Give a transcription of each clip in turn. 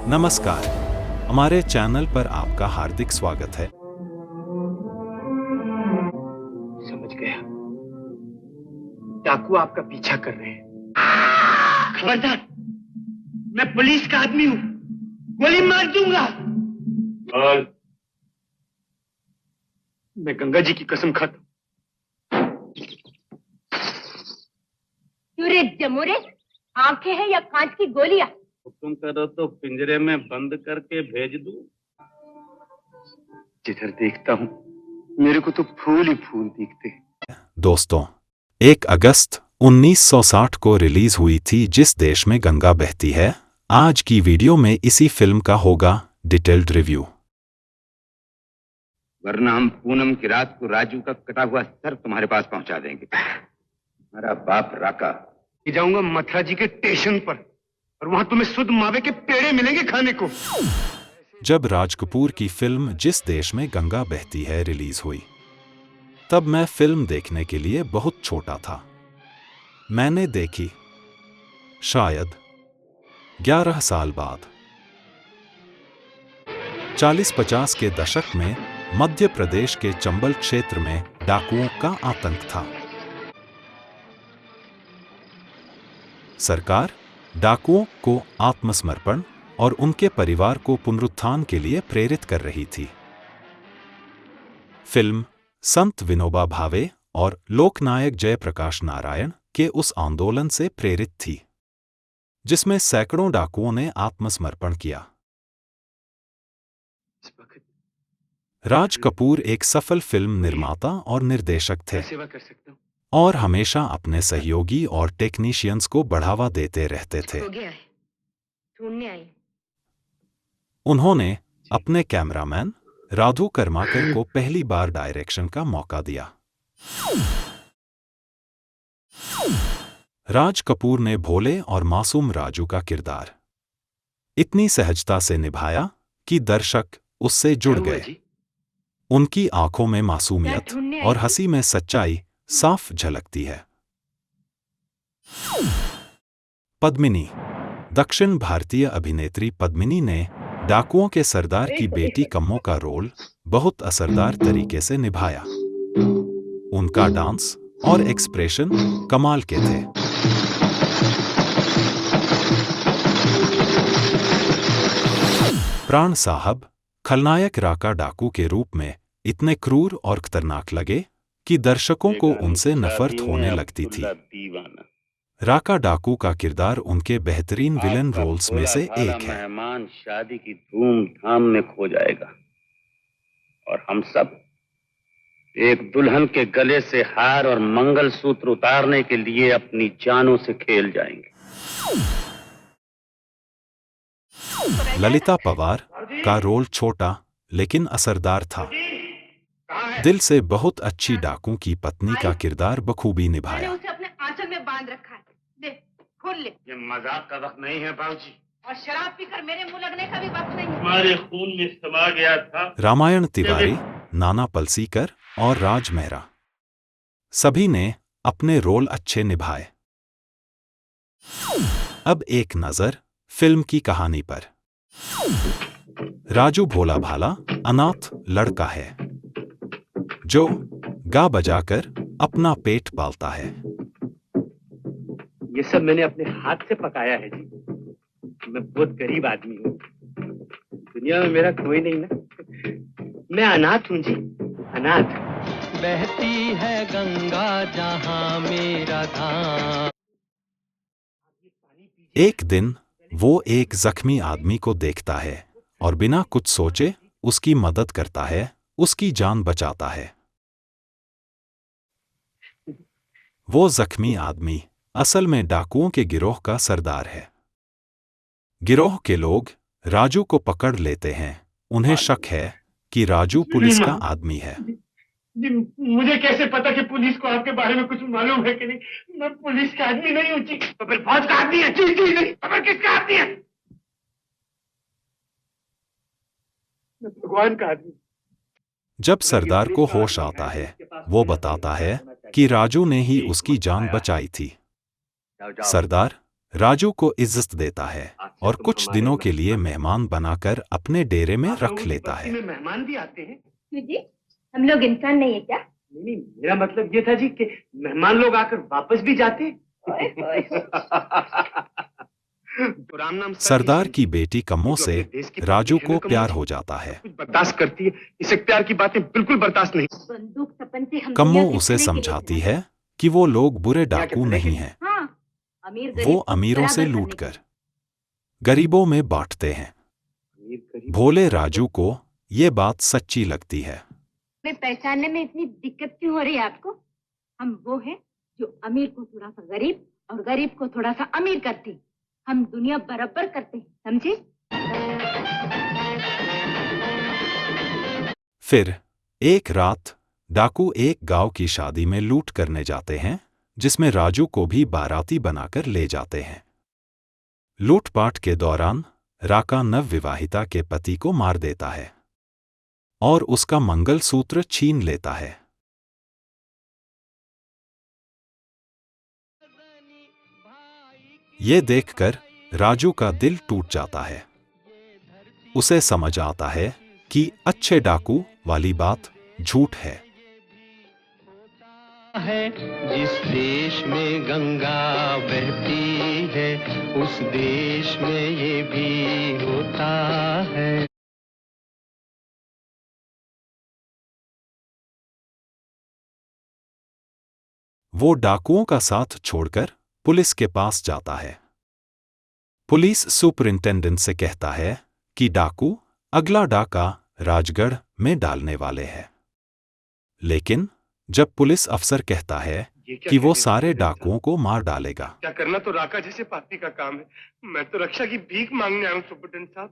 नमस्कार, हमारे चैनल पर आपका हार्दिक स्वागत है। समझ गया, डाकू आपका पीछा कर रहे हैं। खबरदार, मैं पुलिस का आदमी हूं, गोली मार दूंगा। और मैं गंगा जी की कसम खाता हूं। रे जमोरे, आंखें हैं या कांच की गोलियां? हुक्म करो तो पिंजरे में बंद करके भेज दूं। जिधर देखता हूं मेरे को तो फूल ही फूल दिखते हैं। दोस्तों, 1 अगस्त 1960 को रिलीज हुई थी जिस देश में गंगा बहती है। आज की वीडियो में इसी फिल्म का होगा डिटेल्ड रिव्यू। वरना हम पूनम की रात को राजू का कटा हुआ सर तुम्हारे पास पहुंचा देंगे। हमारा बाप राका जाऊंगा मथुरा जी के स्टेशन पर और वहां तुम्हें शुद्ध मावे के पेड़े मिलेंगे खाने को। जब राज कपूर की फिल्म जिस देश में गंगा बहती है रिलीज हुई, तब मैं फिल्म देखने के लिए बहुत छोटा था। मैंने देखी शायद 11 साल बाद। 40-50 के दशक में मध्य प्रदेश के चंबल क्षेत्र में डाकुओं का आतंक था। सरकार डाकुओं को आत्मसमर्पण और उनके परिवार को पुनरुत्थान के लिए प्रेरित कर रही थी। फिल्म संत विनोबा भावे और लोकनायक जयप्रकाश नारायण के उस आंदोलन से प्रेरित थी, जिसमें सैकड़ों डाकुओं ने आत्मसमर्पण किया। राज कपूर एक सफल फिल्म निर्माता और निर्देशक थे और हमेशा अपने सहयोगी और टेक्नीशियंस को बढ़ावा देते रहते थे। उन्होंने अपने कैमरामैन राधू कर्माकर को पहली बार डायरेक्शन का मौका दिया। राज कपूर ने भोले और मासूम राजू का किरदार इतनी सहजता से निभाया कि दर्शक उससे जुड़ गए। उनकी आंखों में मासूमियत और हंसी में सच्चाई साफ झलकती है। पद्मिनी। दक्षिण भारतीय अभिनेत्री पद्मिनी ने डाकुओं के सरदार की बेटी कम्मो का रोल बहुत असरदार तरीके से निभाया। उनका डांस और एक्सप्रेशन कमाल के थे। प्राण साहब खलनायक राका डाकू के रूप में इतने क्रूर और खतरनाक लगे कि दर्शकों को उनसे नफरत होने लगती थी। राका डाकू का किरदार उनके बेहतरीन विलेन रोल्स में से एक है। मेहमान शादी की धूमधाम में खो जाएगा और हम सब एक दुल्हन के गले से हार और मंगलसूत्र उतारने के लिए अपनी जानों से खेल जाएंगे। ललिता पवार का रोल छोटा लेकिन असरदार था। दिल से बहुत अच्छी डाकू की पत्नी का किरदार बखूबी निभाया। उसे अपने आंचल में बांध रखा है, दे खोल ले। ये मजाक का वक्त नहीं है बाबूजी, और शराब पीकर मेरे मुंह लगने का भी वक्त नहीं है। हमारे खून में समा गया था। रामायण तिवारी, नाना पलसीकर और राज मेहरा सभी ने अपने रोल अच्छे निभाए। अब एक नजर फिल्म की कहानी पर। राजू भोला भाला अनाथ लड़का है जो गा बजाकर अपना पेट पालता है। ये सब मैंने अपने हाथ से पकाया है जी। मैं बहुत गरीब आदमी हूँ, दुनिया में मेरा कोई नहीं ना। मैं अनाथ हूँ जी, अनाथ। बहती है गंगा जहाँ मेरा धाम। एक दिन वो एक जख्मी आदमी को देखता है और बिना कुछ सोचे उसकी मदद करता है, उसकी जान बचाता है। वो जख्मी आदमी असल में डाकुओं के गिरोह का सरदार है। गिरोह के लोग राजू को पकड़ लेते हैं। उन्हें शक है कि राजू पुलिस का आदमी है। जी, मुझे कैसे पता कि पुलिस को आपके बारे में कुछ मालूम है कि नहीं? मैं पुलिस का आदमी नहीं हूँ जी। तो फिर फौज का आदमी है? जी जी नहीं। तो फिर किसका आदमी है? मैं भगवान का आदमी। जब सरदार को होश आता है, वो बताता है कि राजू ने ही उसकी जान बचाई थी। सरदार राजू को इज्जत देता है आज से और तुम कुछ हमारे दिनों के लिए मेहमान। मेहमान बनाकर अपने डेरे में आप रख लोगों की लेता बस्ती है। में मेहमान भी आते हैं? क्यों जी, हम लोग इंसान नहीं है क्या? नहीं, मेरा मतलब ये था जी कि मेहमान लोग आकर वापस भी जाते हैं। ओए, ओए, तो राम नाम सर सरदार जी, की बेटी कम्मो जो से अपने देश की राजू पत्नी है को ना, प्यार कम्मो हो जी, जाता है। कुछ बर्दाश्त करती है। इसे प्यार की बातें बिल्कुल बर्दाश्त नहीं। बंदूक सपन से हम कम्मो दुनिया के उसे खाने के लिए समझाती बनाए। है कि वो लोग बुरे दुनिया के डाकू भले के नहीं लिए। हैं। हाँ, अमीर वो गरीब को अमीरों से बराबर करने लूटकर के लिए। गरीबों में बांटते हैं। अमीर गरीब भोले राजू को ये बात सच्ची लगती है। मैं पहचानने में इतनी दिक्कत क्यों हो रही है आपको? हम वो हैं जो अमीर को थोड़ा सा गरीब और गरीब को थोड़ा सा अमीर करते हैं। हम दुनिया बराबर करते हैं, समझे? फिर एक रात डाकू एक गांव की शादी में लूट करने जाते हैं, जिसमें राजू को भी बाराती बनाकर ले जाते हैं। लूटपाट के दौरान राका नवविवाहिता के पति को मार देता है और उसका मंगलसूत्र छीन लेता है। ये देखकर राजू का दिल टूट जाता है। उसे समझ आता है कि अच्छे डाकू वाली बात झूठ है। जिस देश में गंगा बहती है उस देश में ये भी होता है। वो डाकुओं का साथ छोड़कर पुलिस के पास जाता है। पुलिस सुपरिंटेंडेंट से कहता है कि डाकू अगला डाका राजगढ़ में डालने वाले हैं। लेकिन जब पुलिस अफसर कहता है ये क्या कि वो कहते हैं सारे सुपरिटेंडेंट साहब? डाकुओं को मार डालेगा, क्या करना तो राका जैसे पार्टी का काम है। मैं तो रक्षा की भीख मांगने आया हूँ सुपरिटेंडेंट साहब।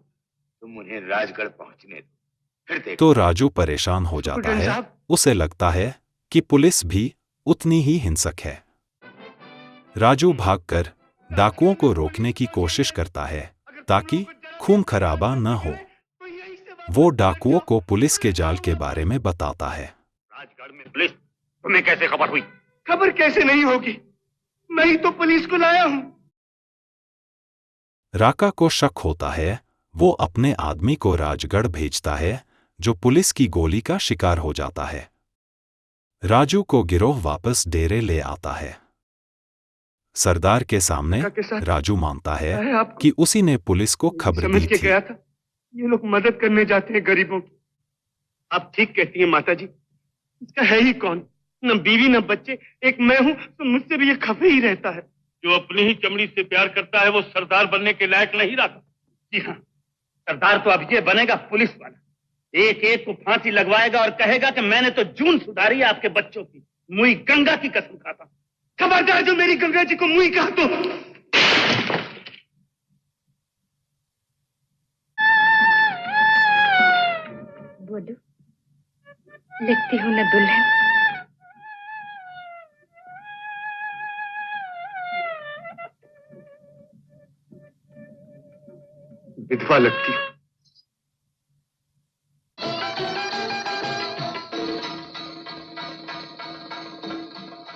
तुम उन्हें राजगढ़ पहुंचने दो, फिर देखो। तो राजू परेशान हो जाता सुपरिटेंडेंट है। साहब, उसे लगता है कि पुलिस भी उतनी ही हिंसक है। राजू भागकर डाकुओं को रोकने की कोशिश करता है ताकि खून खराबा न हो। वो डाकुओं को पुलिस के जाल के बारे में बताता है। राजगढ़ में पुलिस, तुम्हें कैसे खबर हुई? खबर कैसे नहीं होगी? मैं ही तो पुलिस को लाया हूँ। राका को शक होता है। वो अपने आदमी को राजगढ़ भेजता है, जो पुलिस की गोली का शिकार हो जाता है। राजू को गिरोह वापस डेरे ले आता है। सरदार के सामने राका के साथ राजू मानता है है आपको कि उसी ने पुलिस को खबर समझ दी के थी। गया था। ये लोग मदद करने जाते हैं गरीबों की। आप ठीक कहती हैं माता जी। इसका है ही कौन? न बीवी न बच्चे, एक मैं हूँ तो मुझसे भी ये खफे ही रहता है। जो अपनी ही चमड़ी से प्यार करता है वो सरदार बनने के लायक नहीं रहा। जी हाँ, सरदार तो अब ये बनेगा पुलिस वाला। एक एक को फांसी लगवाएगा और कहेगा कि मैंने तो जून सुधारी है आपके बच्चों की। मुई गंगा की कसम खाता। खबरदार जो मेरी गंगा जी को मुई कहा तो। बोलो, लगती हूँ न दुल्हन। विधवा लगती हूँ।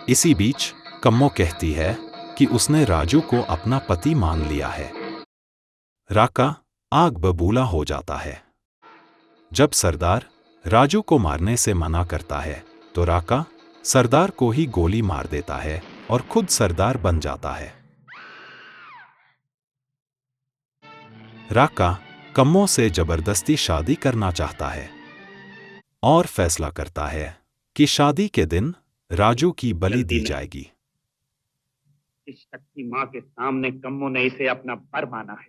इसी बीच कम्मो कहती है कि उसने राजू को अपना पति मान लिया है। राका आग बबूला हो जाता है। जब सरदार राजू को मारने से मना करता है तो राका सरदार को ही गोली मार देता है और खुद सरदार बन जाता है। राका कम्मो से जबरदस्ती शादी करना चाहता है और फैसला करता है कि शादी के दिन राजू की बलि दी जाएगी। इस शक्ति माँ के सामने कम्मो ने इसे अपना बर माना है।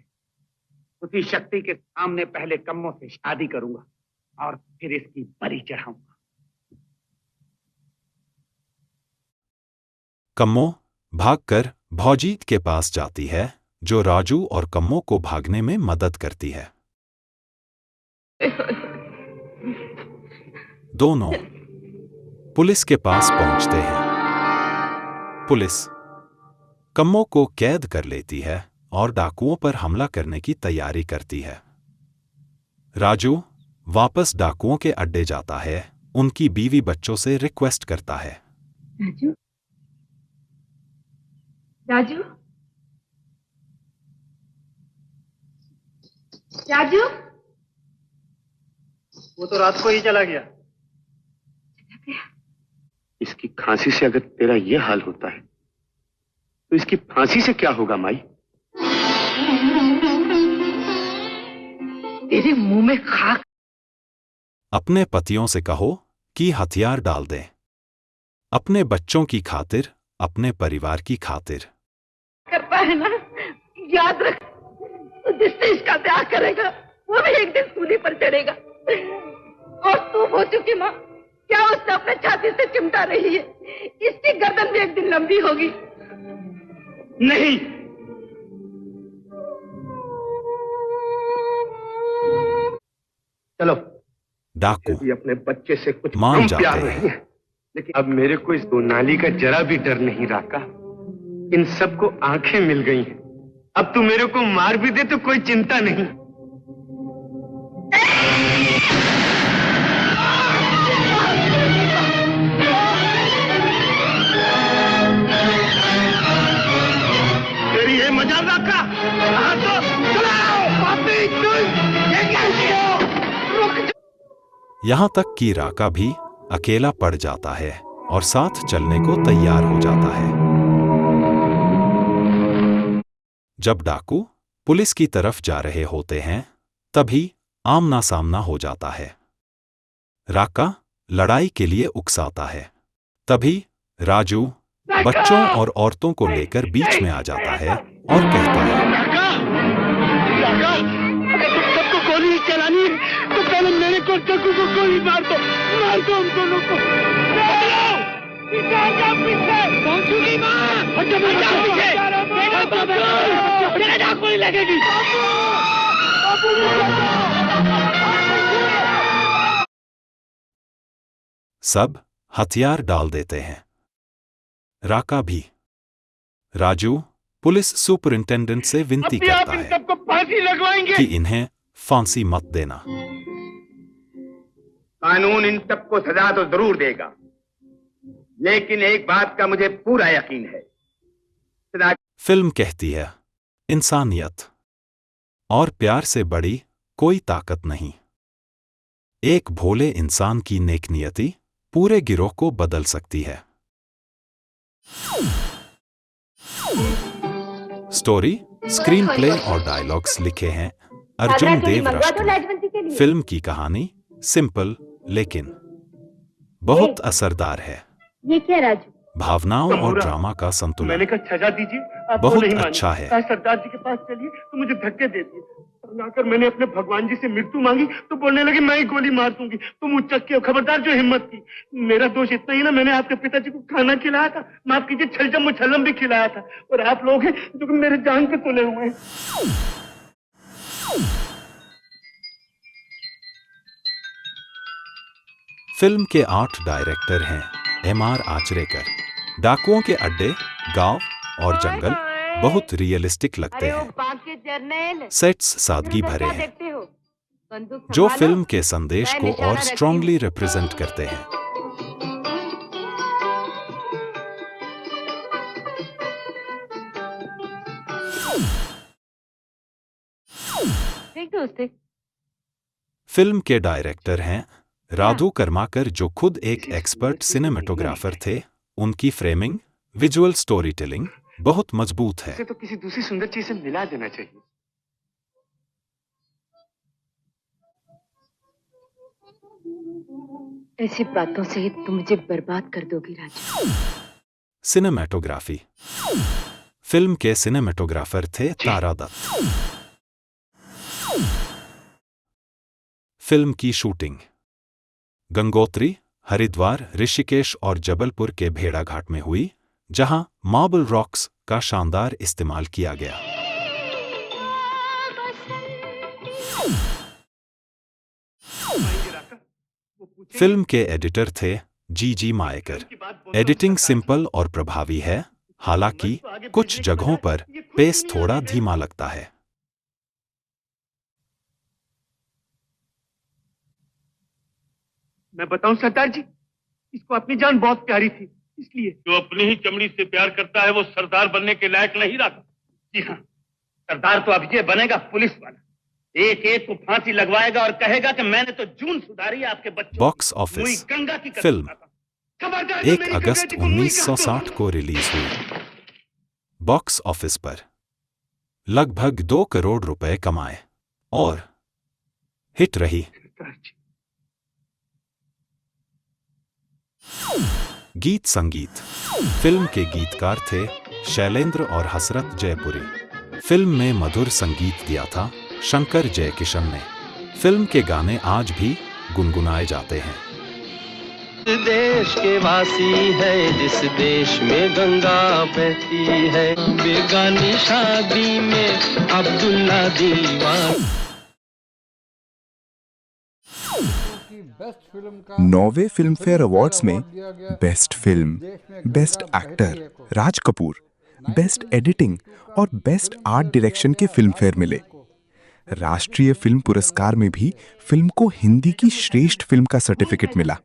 उसी शक्ति के सामने पहले कम्मो से शादी करूंगा और फिर इसकी बलि चढ़ाऊंगा। कम्मो भागकर भौजीत के पास जाती है, जो राजू और कम्मो को भागने में मदद करती है। दोनों पुलिस के पास पहुंचते हैं। पुलिस कम्मो को कैद कर लेती है और डाकुओं पर हमला करने की तैयारी करती है। राजू वापस डाकुओं के अड्डे जाता है, उनकी बीवी बच्चों से रिक्वेस्ट करता है। राजू, राजू, राजू, वो तो रात को ही चला गया। इसकी खांसी से अगर तेरा ये हाल होता है तो इसकी फांसी से क्या होगा माई? तेरे मुंह में खाक। अपने पतियों से कहो कि हथियार डाल दें, अपने बच्चों की खातिर, अपने परिवार की खातिर। करता है ना, याद रख, तो जिससे इसका ब्याह करेगा वो भी एक दिन सूली पर चढ़ेगा। और तू हो चुकी माँ, क्या उसने अपने छाती से चिमटा रही है? इसकी गर्दन भी एक दिन लंबी होगी। नहीं, चलो। डाकू यदि अपने बच्चे से कुछ मान कम जाते प्यार हैं। नहीं है, लेकिन अब मेरे को इस दो नाली का जरा भी डर नहीं रखा। इन सबको आंखें मिल गई हैं। अब तू मेरे को मार भी दे तो कोई चिंता नहीं। तेरी ये मजा रखा। हाँ तो चलाओ, पापी चुन, ये क्या किया? रुक जा। यहां तक कि राका भी अकेला पड़ जाता है और साथ चलने को तैयार हो जाता है। जब डाकू पुलिस की तरफ जा रहे होते हैं, तभी आमना सामना हो जाता है। राका लड़ाई के लिए उकसाता है। तभी राजू बच्चों और औरतों को लेकर बीच में आ जाता है और कहता है, राका, अगर तुम सबको गोली चलानी है तो पहले मेरे को चक्कू को गोली मार दो उन दोनों को। पहुंचूगी माँ, गोली लगेगी। सब हथियार डाल देते हैं। राका भी। राजू पुलिस सुपरिंटेंडेंट से विनती अभी आप करता इन है सबको फांसी लगवाएंगे। कि इन्हें फांसी मत देना। कानून इन सबको सजा तो जरूर देगा, लेकिन एक बात का मुझे पूरा यकीन है, सजा फिल्म कहती है, इंसानियत और प्यार से बड़ी कोई ताकत नहीं। एक भोले इंसान की नेकनियति पूरे गिरोह को बदल सकती है। स्टोरी, स्क्रीन प्ले और डायलॉग्स लिखे हैं अर्जुन देव राष्ट्र। फिल्म की कहानी सिंपल लेकिन बहुत असरदार है। ये क्या राजू? भावनाओं और कपूरा, ड्रामा का मैंने संतुलन कहा सजा दीजिए, आप बहुत वो नहीं माने। अच्छा है। कहा सरदार जी के पास चलिए तो मुझे धक्के दे दिए। और आकर मैंने अपने भगवान जी से मृत्यु मांगी तो बोलने लगे मैं ही गोली मार दूंगी, तुम उच्चक्के हो, खबरदार जो हिम्मत की। मेरा दोष इतना ही ना, मैंने आपके पिताजी को खाना खिलाया था, माफ कीजिए छलजम मुछल्लम भी खिलाया था। और आप लोग हैं जो कि मेरे जान पे तुले हुए हैं। फिल्म के 8 डायरेक्टर हैं M.R. आचरेकर। डाकुओं के अड्डे, गांव और जंगल बहुत रियलिस्टिक लगते हैं। सेट्स सादगी भरे हैं जो फिल्म के संदेश को और स्ट्रांगली रिप्रेजेंट करते हैं। फिल्म के डायरेक्टर हैं राधू कर्माकर, जो खुद एक एक्सपर्ट सिनेमेटोग्राफर थे। उनकी फ्रेमिंग, विजुअल स्टोरी टेलिंग बहुत मजबूत है। इसे तो किसी दूसरी सुंदर चीज से मिला देना चाहिए। ऐसी बातों से ही तुम मुझे बर्बाद कर दोगी राजू। सिनेमेटोग्राफी, फिल्म के सिनेमेटोग्राफर थे तारा दत्त। फिल्म की शूटिंग गंगोत्री, हरिद्वार, ऋषिकेश और जबलपुर के भेड़ा घाट में हुई, जहां मार्बल रॉक्स का शानदार इस्तेमाल किया गया। फिल्म के एडिटर थे जी मायेकर। एडिटिंग सिंपल और प्रभावी है, हालांकि कुछ जगहों पर पेस थोड़ा धीमा लगता है। मैं बताऊं सरदार जी, इसको अपनी जान बहुत प्यारी थी, इसलिए। जो अपनी ही चमड़ी से प्यार करता है वो सरदार बनने के लायक नहीं रहा। जी हाँ, सरदार तो अब ये बनेगा पुलिस वाला। एक एक को फांसी लगवाएगा और कहेगा कि मैंने तो जून सुधारी आपके बच्चों बॉक्स की। मुई ऑफिस गंगा की कसम फिल्म खाता हूं। खबरदार 1 मेरी अगस्त बेटी को मुई का 1960 को रिलीज हुई। बॉक्स ऑफिस पर लगभग 2 करोड़ रुपए कमाए और हिट रही। गीत संगीत फिल्म के गीतकार थे शैलेंद्र और हसरत जयपुरी। फिल्म में मधुर संगीत दिया था शंकर जयकिशन ने। फिल्म के गाने आज भी गुनगुनाए जाते हैं। देश के वासी है जिस देश में गंगा बहती है, बेगानी शादी में अब्दुल्ला दीवान। 9वें फिल्म फेयर अवार्ड्स में best film, best actor Raj Kapoor, best editing और बेस्ट आर्ट डायरेक्शन के फिल्म फेयर मिले। राष्ट्रीय फिल्म पुरस्कार में भी फिल्म को हिंदी की श्रेष्ठ फिल्म का सर्टिफिकेट मिला।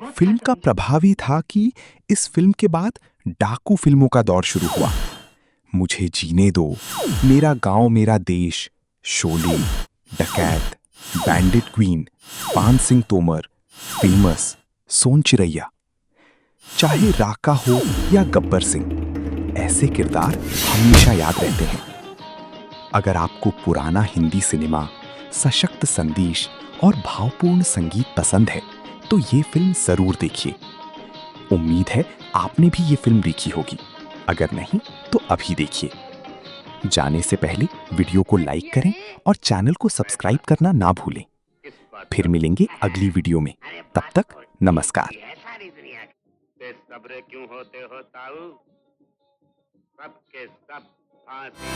फिल्म का प्रभाव ही था कि इस फिल्म के बाद डाकू फिल्मों का दौर शुरू हुआ। मुझे जीने दो, मेरा गांव मेरा देश, शोले, डकैत, बैंडिट क्वीन, पान सिंह तोमर, फेमस, सोन चिरैया। चाहे राका हो या गब्बर सिंह, ऐसे किरदार हमेशा याद रहते हैं। अगर आपको पुराना हिंदी सिनेमा, सशक्त संदेश और भावपूर्ण संगीत पसंद है तो ये फिल्म जरूर देखिए। उम्मीद है आपने भी ये फिल्म देखी होगी। अगर नहीं तो अभी देखिए। जाने से पहले वीडियो को लाइक करें और चैनल को सब्सक्राइब करना ना भूलें। फिर मिलेंगे अगली वीडियो में। तब तक नमस्कार। बेसब्रे क्यों होते हो ताऊ? सब के सब फांसी